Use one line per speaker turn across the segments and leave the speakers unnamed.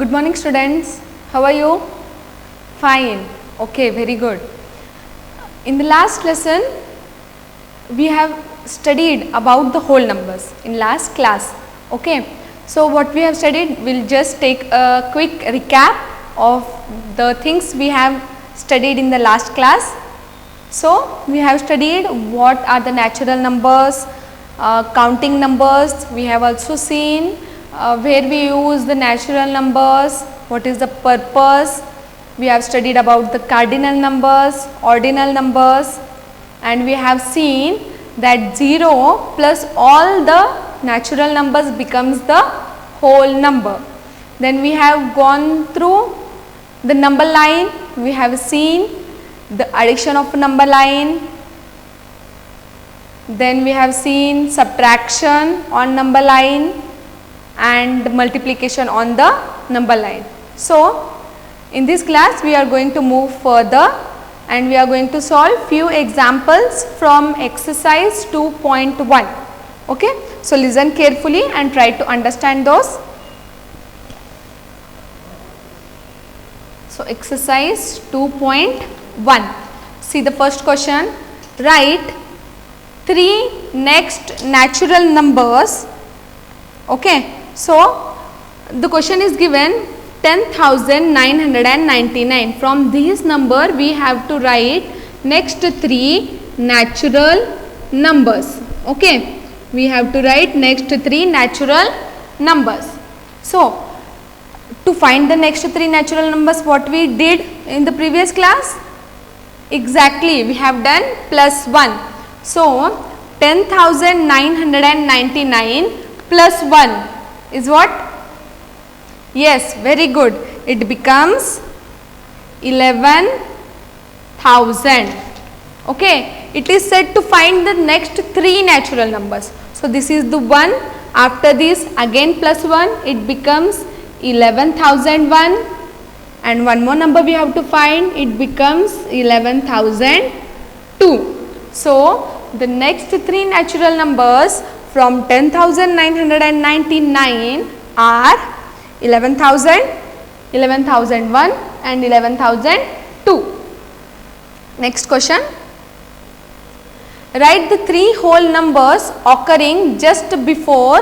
Good morning students. How are you? Fine. Okay, very good. In the last lesson, we have studied about the whole numbers in last class. Okay. So what we have studied, we'll just take a quick recap of the things we have studied in the last class. So we have studied what are the natural numbers, counting numbers. We have also seen where we use the natural numbers, what is the purpose. We have studied about the cardinal numbers, ordinal numbers, and we have seen that 0 plus all the natural numbers becomes the whole number. Then we have gone through the number line. We have seen the addition of number line. Then we have seen subtraction on number line and multiplication on the number line. So in this class we are going to move further and we are going to solve few examples from exercise 2.1. Okay. So listen carefully and try to understand those. So exercise 2.1. See the first question. Write 3 next natural numbers. Okay. So the question is given 10,999. From this number we have to write next 3 natural numbers. Okay. We have to write next 3 natural numbers. So to find the next 3 natural numbers, what we did in the previous class? Exactly, we have done plus 1. So 10,999 plus 1 is what? Yes, very good. It becomes 11,000. Okay. It is said to find the next 3 natural numbers. So this is the one. After this again plus 1, it becomes 11,001. And one more number we have to find. It becomes 11,002. So the next 3 natural numbers from 10,999 are 11,000, 11,001 and 11,002. Next question. Write the 3 whole numbers occurring just before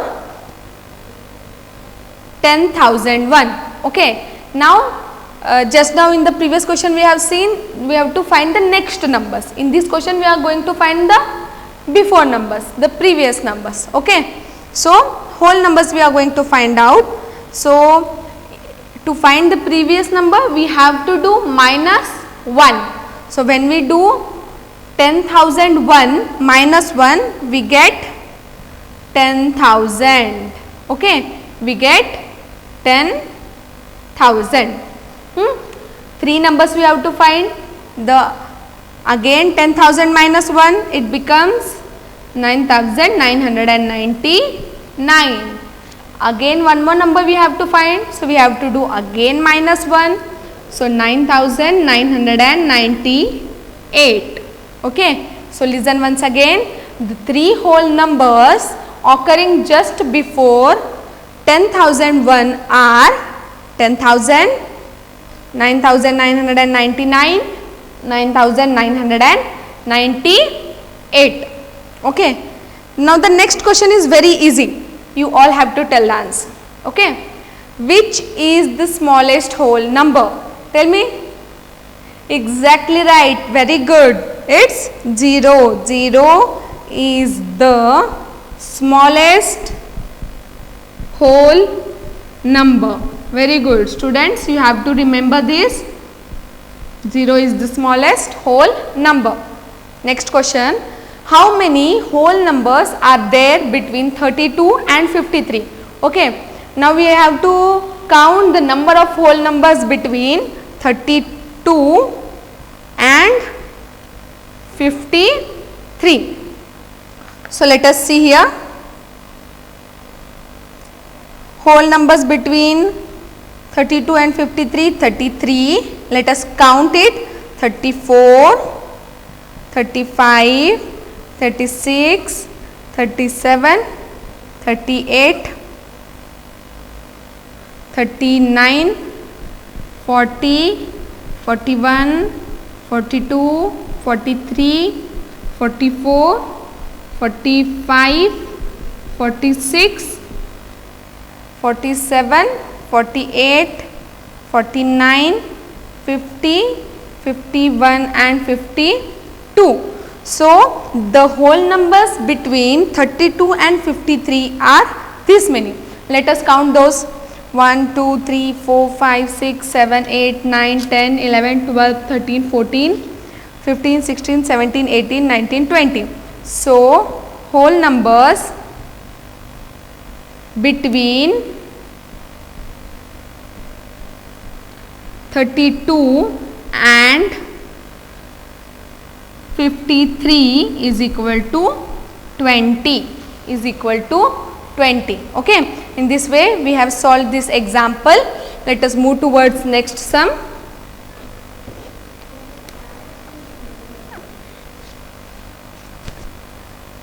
10,001. Okay. Now just now in the previous question we have seen we have to find the next numbers. In this question we are going to find the before numbers, the previous numbers. Okay. So whole numbers we are going to find out. So to find the previous number we have to do minus 1. So when we do 10,001 minus 1, we get 10,000. Okay. We get 10,000. 3 numbers we have to find. The again 10,000 minus 1, it becomes 9,999. Again one more number we have to find. So we have to do again minus 1. So 9,998. Okay. So listen once again. The 3 whole numbers occurring just before 10,001 are 10,000, 9,999, 9,998. Okay. Now the next question is very easy. You all have to tell the answer. Okay. Which is the smallest whole number? Tell me. Exactly right. Very good. It's 0. 0 is the smallest whole number. Very good. Students, you have to remember this. 0 is the smallest whole number. Next question. How many whole numbers are there between 32 and 53? Okay. Now we have to count the number of whole numbers between 32 and 53. So let us see here. Whole numbers between 32 and 53, 33. Let us count it. 34, 35, 36, 37, 38, 39, 40, 41, 42, 43, 44, 45, 46, 47, 48, 49, 50, 51 and 52. So, the whole numbers between 32 and 53 are this many. Let us count those. 1, 2, 3, 4, 5, 6, 7, 8, 9, 10, 11, 12, 13, 14, 15, 16, 17, 18, 19, 20. So, whole numbers between 32 and 53 is equal to 20, is equal to 20. Okay. In this way we have solved this example. Let us move towards next sum.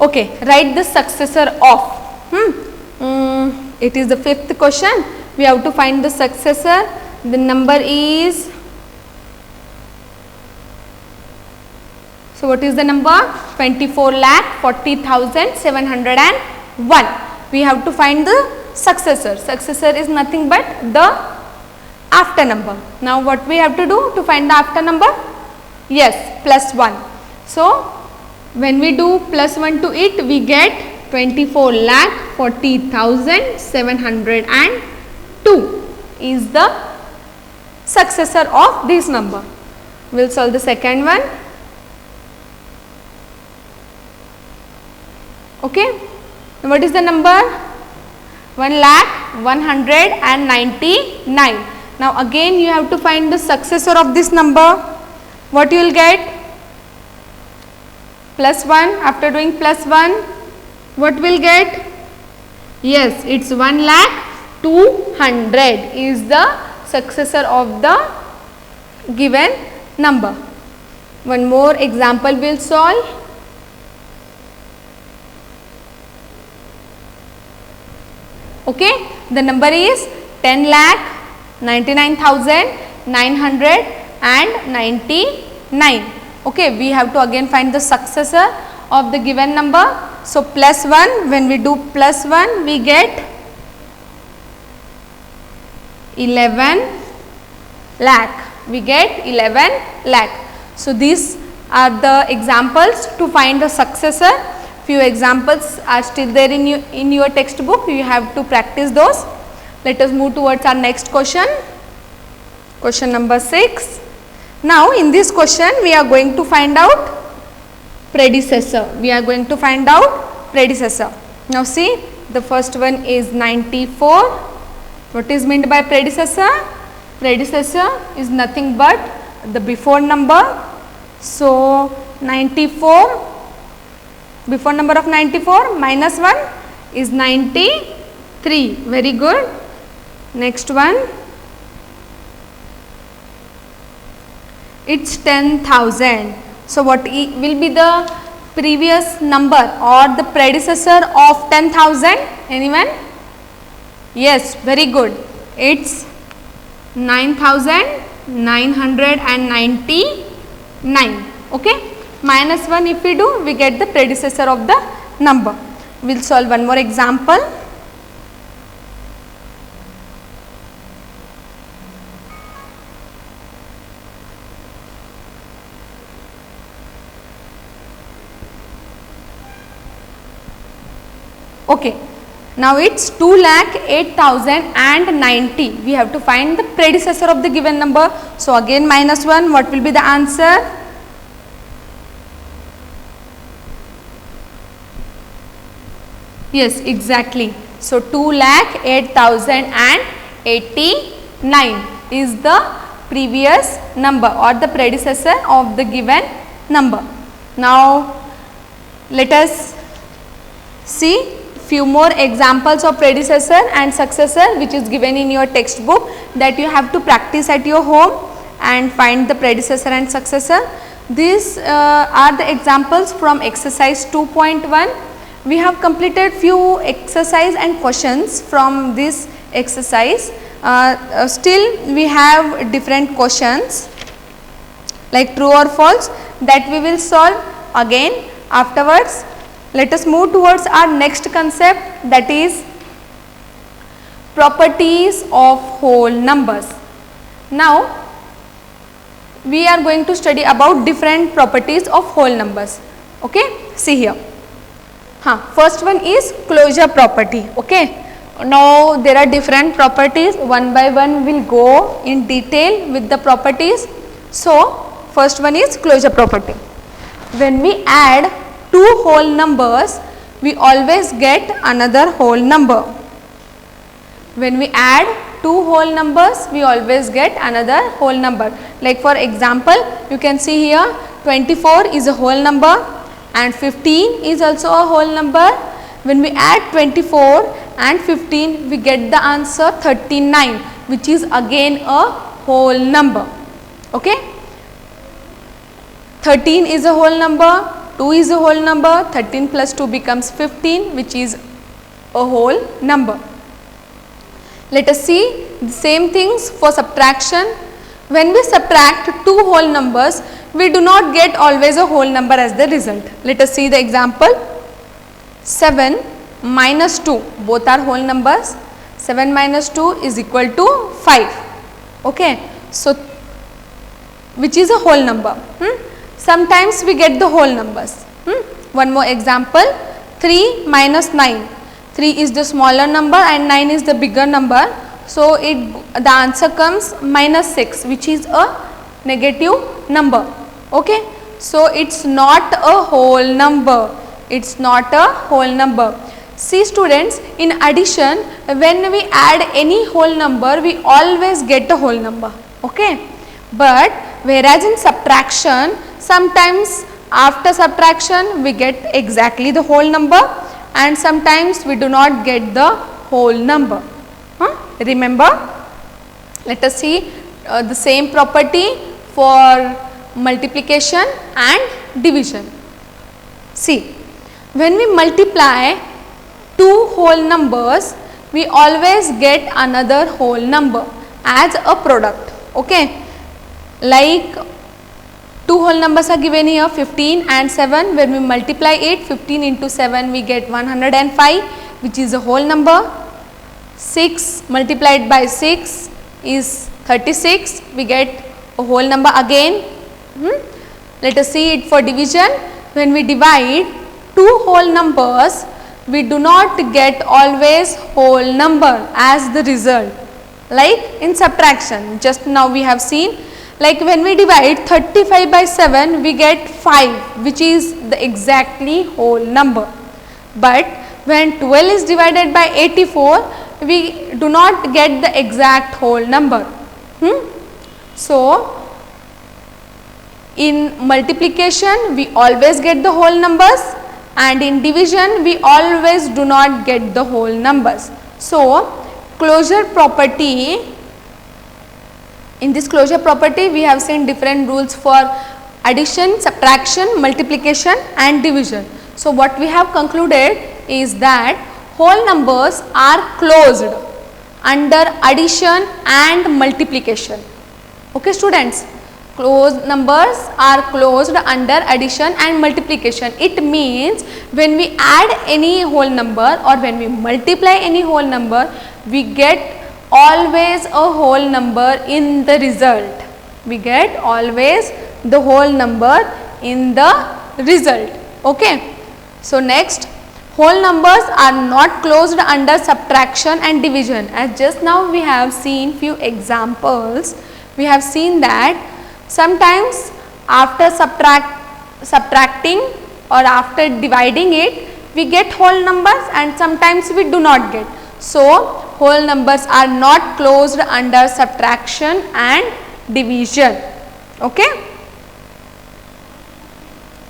Okay, write the successor of. It is the fifth question. We have to find the successor. The number is, so what is the number? 24,40,701. We have to find the successor. Successor is nothing but the after number. Now what we have to do to find the after number? Yes, plus 1. So when we do plus 1 to it, we get 24,40,702 is the successor of this number. We will solve the second one. Okay. What is the number? 1,199. Now again you have to find the successor of this number. What you will get? Plus 1. After doing plus 1, what will get? Yes, it's 1,200 is the successor of the given number. One more example we will solve. Okay, the number is 10,99,999. Okay, we have to again find the successor of the given number. So plus 1, when we do plus 1, we get 11 lakh. We get 11 lakh. So these are the examples to find the successor. Few examples are still there in your textbook. You have to practice those. Let us move towards our next question. Question number 6. Now in this question we are going to find out predecessor. We are going to find out predecessor. Now see, the first one is 94. What is meant by predecessor? Predecessor is nothing but the before number. So 94, before number of 94 minus 1 is 93. Very good. Next one, it's 10,000. So what will be the previous number or the predecessor of 10,000? Anyone? Yes, very good. It's 9,999. Okay. Minus 1 if we do, we get the predecessor of the number. We will solve one more example. Okay. Now it's 2,08,090. We have to find the predecessor of the given number. So again minus 1, what will be the answer? Yes, exactly. So 2,08,089 is the previous number or the predecessor of the given number. Now let us see few more examples of predecessor and successor which is given in your textbook, that you have to practice at your home and find the predecessor and successor. These are the examples from exercise 2.1. We have completed few exercise and questions from this exercise. Still we have different questions like true or false that we will solve again afterwards. Let us move towards our next concept, that is properties of whole numbers. Now we are going to study about different properties of whole numbers. Okay, see here. First one is closure property. Okay, now there are different properties, one by one we will go in detail with the properties. So first one is closure property. When we add two whole numbers, we always get another whole number. When we add two whole numbers, we always get another whole number. Like for example, you can see here 24 is a whole number and 15 is also a whole number. When we add 24 and 15, we get the answer 39, which is again a whole number. Okay, 13 is a whole number, 2 is a whole number, 13 plus 2 becomes 15, which is a whole number. Let us see the same things for subtraction. When we subtract two whole numbers, we do not get always a whole number as the result. Let us see the example. 7 minus 2, both are whole numbers. 7 minus 2 is equal to 5. Okay, so which is a whole number. Sometimes we get the whole numbers. One more example, 3 minus 9. 3 is the smaller number and 9 is the bigger number. So the answer comes minus 6, which is a negative number. Okay, so it's not a whole number. It's not a whole number. See students, in addition, when we add any whole number, we always get a whole number. Okay, but whereas in subtraction, sometimes after subtraction we get exactly the whole number and sometimes we do not get the whole number. Remember, let us see the same property for multiplication and division. See, when we multiply two whole numbers, we always get another whole number as a product. Okay, like two whole numbers are given here, 15 and 7. When we multiply it, 15 into 7 we get 105, which is a whole number. 6 multiplied by 6 is 36, we get a whole number again. Let us see it for division. When we divide two whole numbers, we do not get always whole number as the result. Like in subtraction, just now we have seen, like when we divide 35 by 7, we get 5, which is the exactly whole number. But when 12 is divided by 84, we do not get the exact whole number. So in multiplication, we always get the whole numbers, and in division, we always do not get the whole numbers. So closure property, in this closure property, we have seen different rules for addition, subtraction, multiplication and division. So what we have concluded is that whole numbers are closed under addition and multiplication. Okay students, closed numbers are closed under addition and multiplication. It means when we add any whole number or when we multiply any whole number, we get always a whole number in the result. We get always the whole number in the result. Okay. So next, whole numbers are not closed under subtraction and division. As just now we have seen few examples, we have seen that sometimes after subtracting or after dividing it, we get whole numbers and sometimes we do not get. So whole numbers are not closed under subtraction and division. Okay.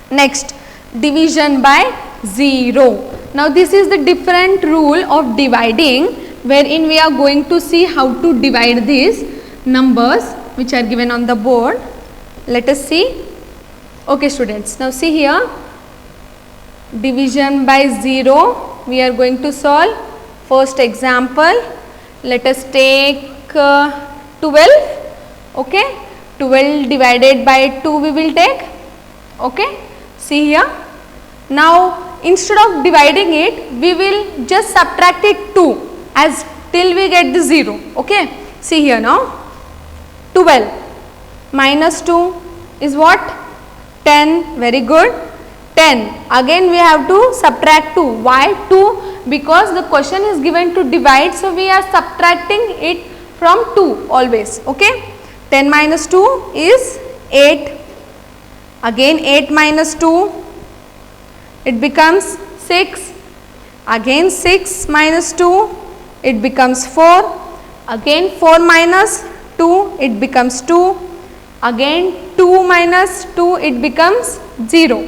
Next, division by 0. Now this is the different rule of dividing, wherein we are going to see how to divide these numbers which are given on the board. Let us see. Okay students, now see here, division by 0 we are going to solve. First example, let us take 12. Okay, 12 divided by 2 we will take. Okay, see here. Now instead of dividing it, we will just subtract it 2 as till we get the 0. Okay, see here now. 12 minus 2 is what? 10. Very good. 10. Again we have to subtract 2. Why 2? Because the question is given to divide, so we are subtracting it from 2 always. Okay. 10 minus 2 is 8. Again 8 minus 2, it becomes 6. Again 6 minus 2, it becomes 4. Again 4 minus 2, it becomes 2. Again 2 minus 2, it becomes 0.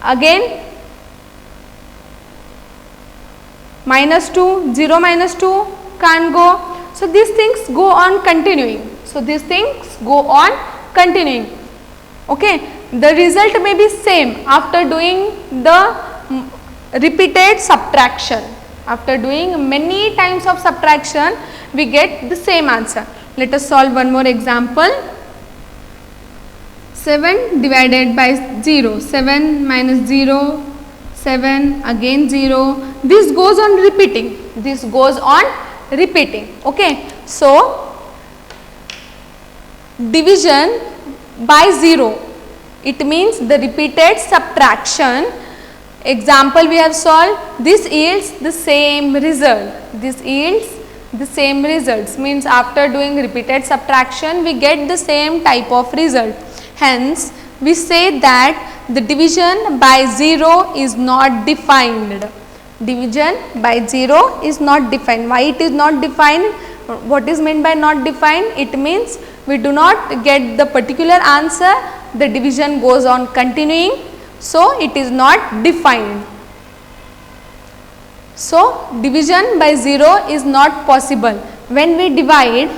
Again minus 2, 0 minus 2 can't go. So these things go on continuing. Okay, the result may be same after doing the repeated subtraction. After doing many times of subtraction, we get the same answer. Let us solve one more example. 7 divided by 0, 7 minus 0, 7, again 0. This goes on repeating. Okay, so division by 0, it means the repeated subtraction. Example we have solved, this yields the same result. Means after doing repeated subtraction, we get the same type of result. Hence, we say that the division by 0 is not defined. Division by 0 is not defined. Why it is not defined? What is meant by not defined? It means we do not get the particular answer, the division goes on continuing, so it is not defined. So division by 0 is not possible. When we divide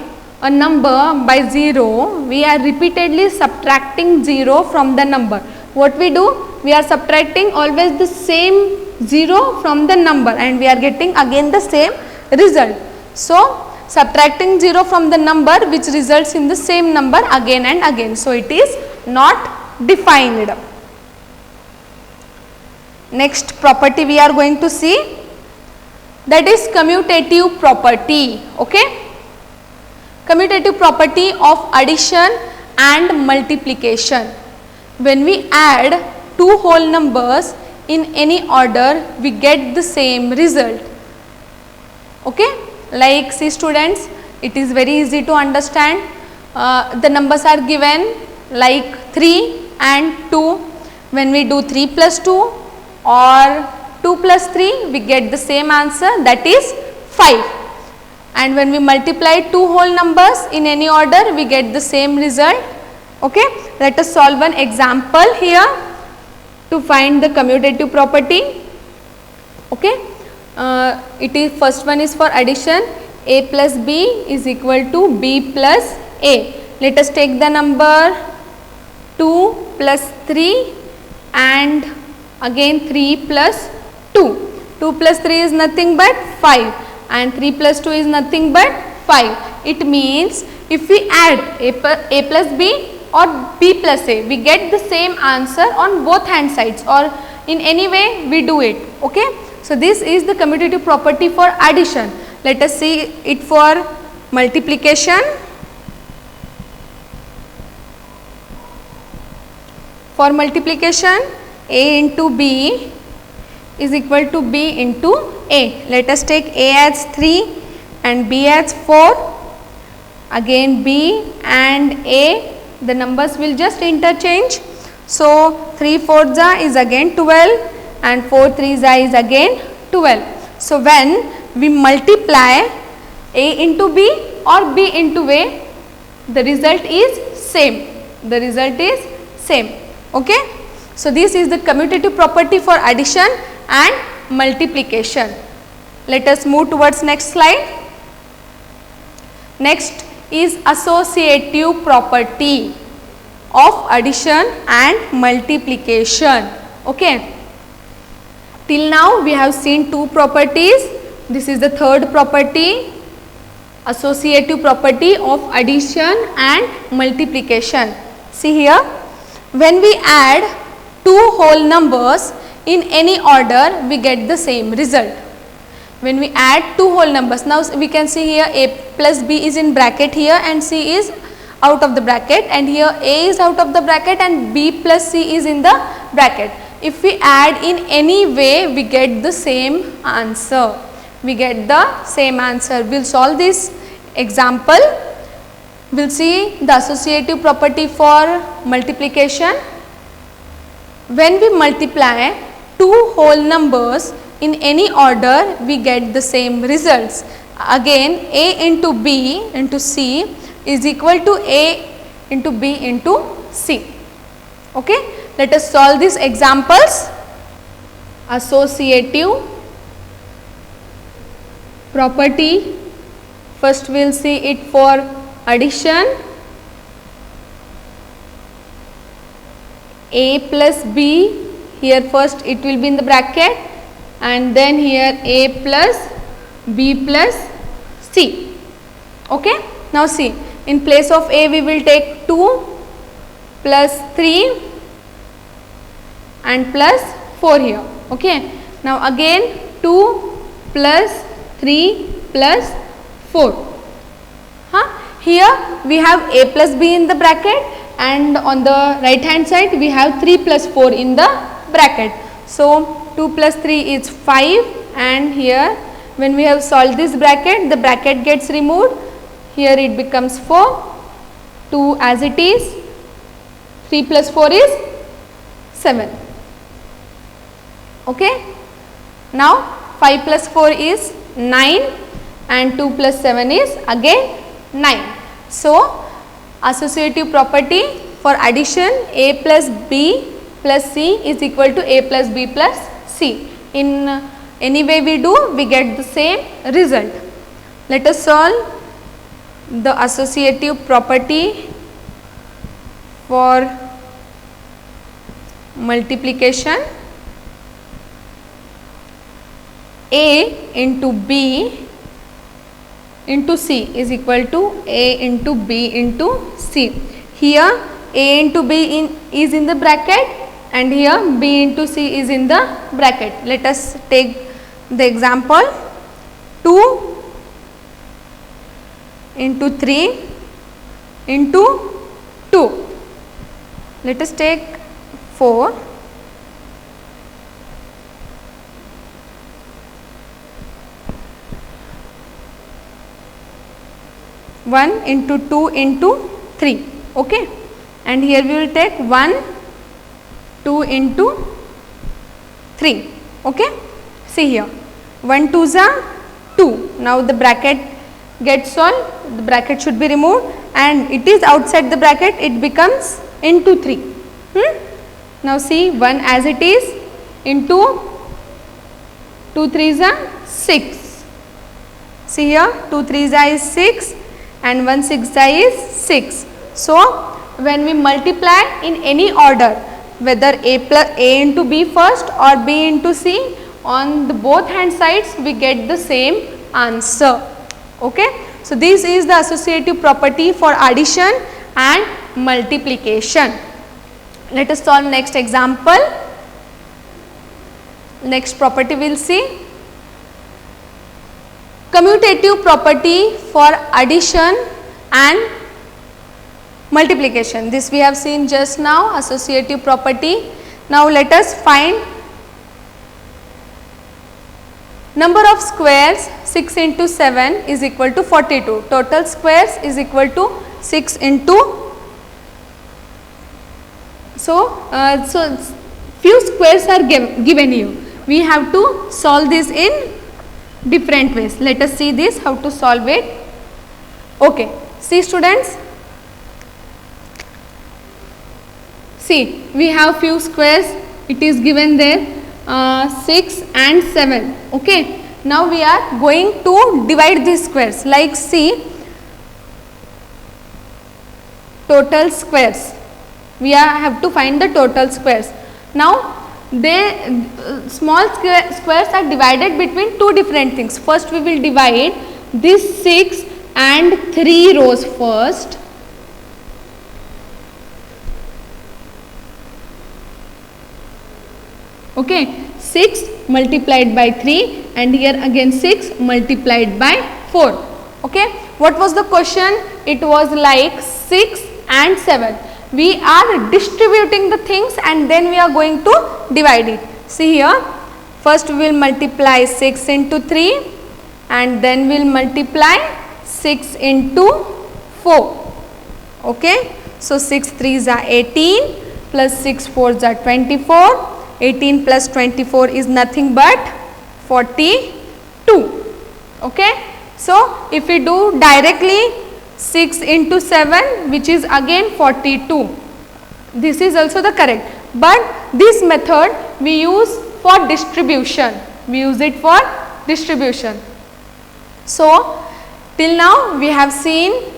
a number by 0, we are repeatedly subtracting 0 from the number. What we do? We are subtracting always the same 0 from the number and we are getting again the same result. So subtracting 0 from the number which results in the same number again and again. So it is not defined. Next property we are going to see, that is commutative property. Okay, commutative property of addition and multiplication. When we add two whole numbers in any order, we get the same result. Okay, like see students, it is very easy to understand. The numbers are given like 3 and 2. When we do 3 plus 2 or 2 plus 3, we get the same answer, that is 5. And when we multiply two whole numbers in any order, we get the same result. Okay, let us solve one example here to find the commutative property. Okay, it is first one is for addition. A plus B is equal to B plus A. Let us take the number 2 plus 3 and again 3 plus 2. 2 plus 3 is nothing but 5 and 3 plus 2 is nothing but 5. It means if we add A plus B or B plus A, we get the same answer on both hand sides, or in any way we do it. Okay, so this is the commutative property for addition. Let us see it for multiplication. For multiplication, A into B is equal to B into A. Let us take A as 3 and B as 4. Again B and A, the numbers will just interchange. So 3 4 is again 12 and 4 3 is again 12. So when we multiply A into B or B into A, the result is same. Okay. So this is the commutative property for addition and multiplication. Let us move towards next slide. Next is associative property of addition and multiplication. Okay. Till now we have seen two properties. This is the third property. associative property of addition and multiplication. See here, when we add two whole numbers in any order, we get the same result. When we add two whole numbers, now we can see here a plus b is in bracket here and c is out of the bracket, and here a is out of the bracket and b plus c is in the bracket. If we add in any way, we get the same answer. We get the same answer. We will solve this example. We will see the associative property for multiplication. When we multiply two whole numbers in any order, we get the same results. Again, a into b into c is equal to a into b into c. Okay, let us solve these examples. Associative property, first we will see it for addition. A plus b, here first it will be in the bracket, and then here a plus b plus c. Okay, now see, in place of a we will take 2 plus 3 and plus 4 here. Okay, now again 2 plus 3 plus 4. Here we have a plus b in the bracket, and on the right hand side we have 3 plus 4 in the bracket. So 2 plus 3 is 5, and here when we have solved this bracket, the bracket gets removed. Here it becomes 4, 2 as it is, 3 plus 4 is 7. Okay. Now 5 plus 4 is 9 and 2 plus 7 is again 9. So associative property for addition, a plus b plus c is equal to a plus b plus c. In any way we do, we get the same result. Let us solve the associative property for multiplication. A into b into c is equal to a into b into c. Here a into b is in the bracket, and here b into c is in the bracket. Let us take the example. 2 into 3 into 2. Let us take 4. 1 into 2 into 3. Okay, and here we will take 1, 2 into 3. Okay, see here, 1 2s are 2. Now the bracket gets solved, the bracket should be removed, and it is outside the bracket, it becomes into 3. Now see, 1 as it is into 2 3s are 6. See here, 2 3s is 6 and 1 6 is 6. So when we multiply in any order, whether a into b first or b into c, on the both hand sides we get the same answer. Okay, so this is the associative property for addition and multiplication. Let us solve next example. Next property we will see. Commutative property for addition and multiplication. This we have seen just now, associative property. Now let us find number of squares. 6 into 7 is equal to 42. Total squares is equal to 6 into. So few squares are given you. We have to solve this in different ways. Let us see this, how to solve it. Okay, see students, see we have few squares, it is given there 6 and 7. Okay, now we are going to divide these squares. Like see, total squares, we have to find the total squares. Now small squares are divided between two different things. First we will divide this 6 and 3 rows first. Okay, 6 multiplied by 3 and here again 6 multiplied by 4. Okay, what was the question? It was like 6 and 7. We are distributing the things and then we are going to divide it. See here, first we will multiply 6 into 3 and then we will multiply 6 into 4. Okay, so 6 3s are 18 plus 6 4s are 24. 18 plus 24 is nothing but 42. Okay, so if we do directly 6 into 7, which is again 42. This is also the correct, but this method we use for distribution. We use it for distribution. So till now we have seen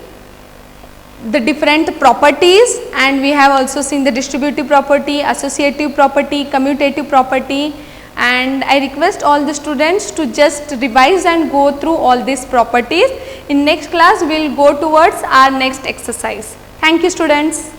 the different properties and we have also seen the distributive property, associative property, commutative property, and I request all the students to just revise and go through all these properties. In next class we will go towards our next exercise. Thank you students.